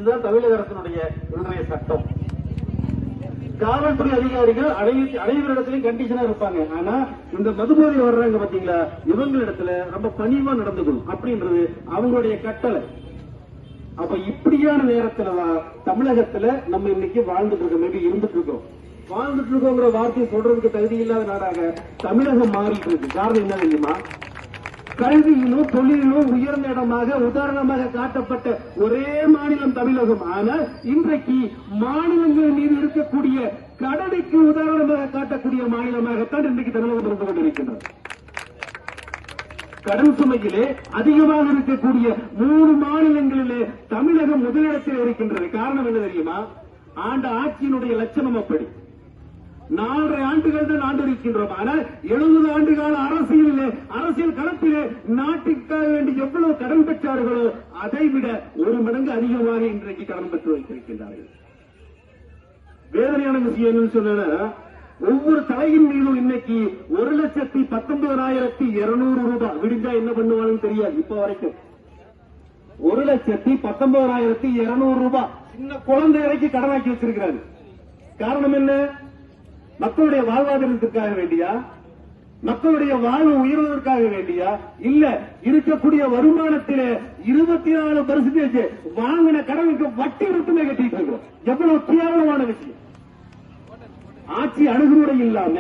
இதுதான் தமிழக அரசினுடைய இன்றைய சட்டம். காவல்துறை அதிகாரிகள் அனைவரிடத்திலையும் கண்டிஷனா இருப்பாங்க. ஆனா இந்த மதுபோதை வர்றாங்க பாத்தீங்களா, இவங்களிடத்துல ரொம்ப பணிவா நடந்துக்கணும் அப்படின்றது அவங்களுடைய கட்டளை. அப்ப இப்படியான நேரத்துலதான் தமிழகத்துல நம்ம இன்னைக்கு வாழ்ந்துட்டு இருக்கோம், மேபி இருந்துட்டு இருக்கோம். வாழ்ந்துட்டு இருக்கோங்கிற வார்த்தையை சொல்றதுக்கு தகுதி இல்லாத நாடாக தமிழகம் மாறிட்டு இருக்கு. காரணம் என்ன தெரியுமா? கல்வியிலும் தொழிலிலும் உயர்ந்த இடமாக உதாரணமாக காட்டப்பட்ட ஒரே மாநிலம் தமிழகம். ஆனால் இன்றைக்கு மாநிலங்கள் மீது இருக்கக்கூடிய கடனுக்கு உதாரணமாக காட்டக்கூடிய மாநிலமாகத்தான் இன்றைக்கு தமிழகம் இருந்து கொண்டிருக்கின்றது. கடன் சுமையிலே அதிகமாக இருக்கக்கூடிய 3 மாநிலங்களிலே தமிழகம் முதலிடத்தில் இருக்கின்றது. காரணம் என்ன தெரியுமா? ஆண்ட ஆட்சியினுடைய லட்சணம் அப்படி. 4.5 ஆண்டுகள் தான் ஆண்டு இருக்கின்றோம். ஆனால் 70 ஆண்டு கால அரசியல் களத்திலே நாட்டுக்காக வேண்டி எவ்வளவு கடன் பெற்றார்களோ அதை விட 1 மடங்கு அதிகமாக இன்றைக்கு கடன் பெற்று வைத்திருக்கின்றார்கள். வேதனையான விஷயம் என்னன்னு சொன்னா, ஒவ்வொரு தலையின் மீதும் இன்னைக்கு 1,19,200 ரூபாய். விடிஞ்சா என்ன பண்ணுவாங்கன்னு தெரியாது. இப்ப வரைக்கும் 1,19,200 ரூபாய் சின்ன குழந்தை வரைக்கும் கடனாக்கி வச்சிருக்கிறாரு. காரணம் என்ன? மக்களுடைய வாழ்வாதாரத்திற்காக வேண்டியா? மக்களுடைய வாழ்வு உயர்வதற்காக வேண்டியா? இல்ல, இருக்கக்கூடிய வருமானத்திலே 24% வாங்கின கடனுக்கு வட்டி மட்டுமே கட்டிட்டு இருக்கிறோம். எவ்வளவு கேவலமான விஷயம்! ஆட்சி அணுகுமுறை இல்லாம,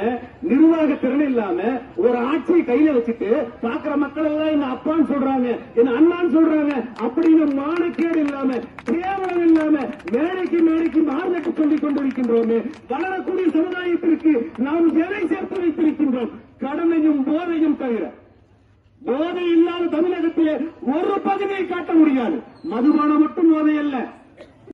நிர்வாக திறன் இல்லாம ஒரு ஆட்சியை கையில வச்சுட்டு பாக்குற மக்கள் எல்லாம் என்ன அப்பான்னு சொல்றாங்க, என்ன அண்ணான்னு சொல்றாங்க அப்படின்னு மானக்கேடு இல்லாம, கேவலம் இல்லாம மேடைக்கு மாறுதட்டு சொல்லிக் கொண்டிருக்கின்றோமே. வளரக்கூடிய சமுதாயத்திற்கு நாம் எதை சேர்த்து வைத்திருக்கின்றோம்? கடனையும் போதையும் தவிர. போதை இல்லாத தமிழகத்திலே ஒரு பகுதியை காட்ட முடியாது. மதுபானம் மட்டும் போதை அல்ல,